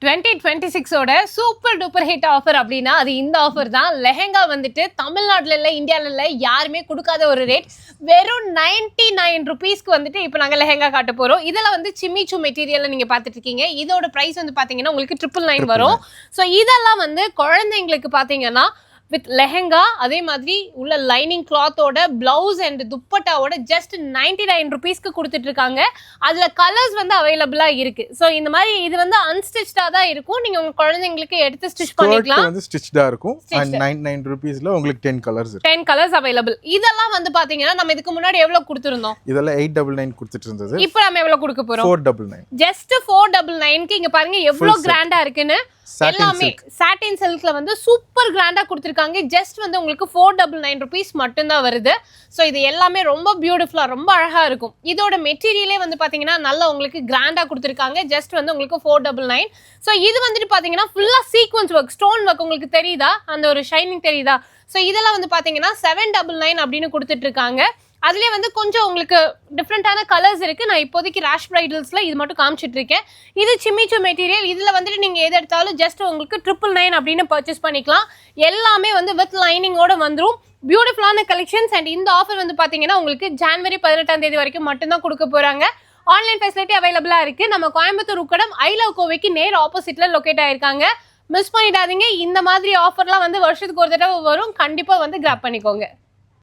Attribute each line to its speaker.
Speaker 1: 2026 ஓட super duper hit offer அப்படின்னா அது இந்த ஆஃபர் தான். லெஹெங்கா வந்துட்டு தமிழ்நாட்டில் இல்லை, இந்தியாவில் இல்லை, யாருமே கொடுக்காத ஒரு ரேட். வெறும் 99 ருபீஸ்க்கு வந்துட்டு இப்போ நாங்கள் லெஹெங்கா காட்ட போகிறோம். இதில் வந்து சிம்மிச்சு மெட்டீரியலில் நீங்கள் பார்த்துட்டு இருக்கீங்க. இதோட ப்ரைஸ் வந்து பார்த்தீங்கன்னா உங்களுக்கு 999 வரும். ஸோ இதெல்லாம் வந்து குழந்தைங்களுக்கு பார்த்தீங்கன்னா வித் லெஹெங்கா, அதே மாதிரி உள்ள லைனிங் கிளாத்தோட பிளவுஸ் அண்ட் துப்பட்டாவோட ஜஸ்ட் 99 ருபீஸ்க்கு கொடுத்துட்டு இருக்காங்க. அதுல கலர்ஸ் வந்து அவைலபிளா இருக்கு. ஸோ இந்த மாதிரி இது வந்து அன்ஸ்டிச்டா தான் இருக்கும். நீங்க உங்க குழந்தைங்களுக்கு எடுத்து ஸ்டிச் பண்ணிக்கலாம்.
Speaker 2: வந்து ஸ்டிச்டா இருக்கும். அண்ட் 99 ருபீஸ்ல உங்களுக்கு 10 கலர்ஸ் இருக்கு.
Speaker 1: 10 கலர்ஸ் அவைலபிள். இதெல்லாம் வந்து பாத்தீங்கன்னா நம்ம இதுக்கு முன்னாடி எவ்வளவு கொடுத்திருந்தோம்?
Speaker 2: இதெல்லாம் 899 கொடுத்துட்டு இருந்தது.
Speaker 1: இப்போ நம்ம எவ்வளவு கொடுக்க போறோம்?
Speaker 2: 499.
Speaker 1: ஜஸ்ட் 499க்கு இங்க பாருங்க எவ்வளவு கிராண்டா இருக்குன்னு. எல்லாமே சாட்டின் சில்க்ல வந்து சூப்பர் கிராண்டா கொடுத்திருக்காங்க. ஜஸ்ட் வந்து உங்களுக்கு 499 ருபீஸ் மட்டும் தான் வருது. ஸோ இது எல்லாமே ரொம்ப பியூட்டிஃபுல்லா, ரொம்ப அழகா இருக்கும். இதோட மெட்டீரியலே வந்து பாத்தீங்கன்னா நல்லா உங்களுக்கு கிராண்டா கொடுத்திருக்காங்க. ஜஸ்ட் வந்து உங்களுக்கு 499. ஸோ இது வந்துட்டு பாத்தீங்கன்னா ஃபுல்லா சீக்வன்ஸ் ஒர்க், ஸ்டோன் ஒர்க் உங்களுக்கு தெரியுதா? அந்த ஒரு ஷைனிங் தெரியுதா? ஸோ இதெல்லாம் வந்து பாத்தீங்கன்னா 799 அப்படின்னு கொடுத்துட்டு இருக்காங்க. அதுலேயே வந்து கொஞ்சம் உங்களுக்கு டிஃப்ரெண்டான கலர்ஸ் இருக்குது. நான் இப்போதைக்கு ராஷ் பிரைடல்ஸில் இது மட்டும் காமிச்சிட்டு இருக்கேன். இது சிம்மிச்சு மெட்டீரியல். இதில் வந்துட்டு நீங்கள் எது எடுத்தாலும் ஜஸ்ட் உங்களுக்கு 999 அப்படின்னு பர்ச்சேஸ் பண்ணிக்கலாம். எல்லாமே வந்து வித் லைனிங்கோட வந்துடும். பியூட்டிஃபுல்லான கலெக்ஷன்ஸ். அண்ட் இந்த ஆஃபர் வந்து பார்த்தீங்கன்னா உங்களுக்கு ஜனவரி 18ஆம் தேதி வரைக்கும் மட்டும்தான் கொடுக்க போகிறாங்க. ஆன்லைன் ஃபெசிலிட்டி அவைலபிளாக இருக்குது. நம்ம கோயம்புத்தூர் உக்கடம் ஐ லவ் கோவைக்கு நேர் ஆப்போசிட்டில் லொக்கேட் ஆயிருக்காங்க. மிஸ் பண்ணிடாதீங்க. இந்த மாதிரி ஆஃபர்லாம் வந்து வருஷத்துக்கு ஒரு தடவை வரும். கண்டிப்பாக வந்து கிராப் பண்ணிக்கோங்க.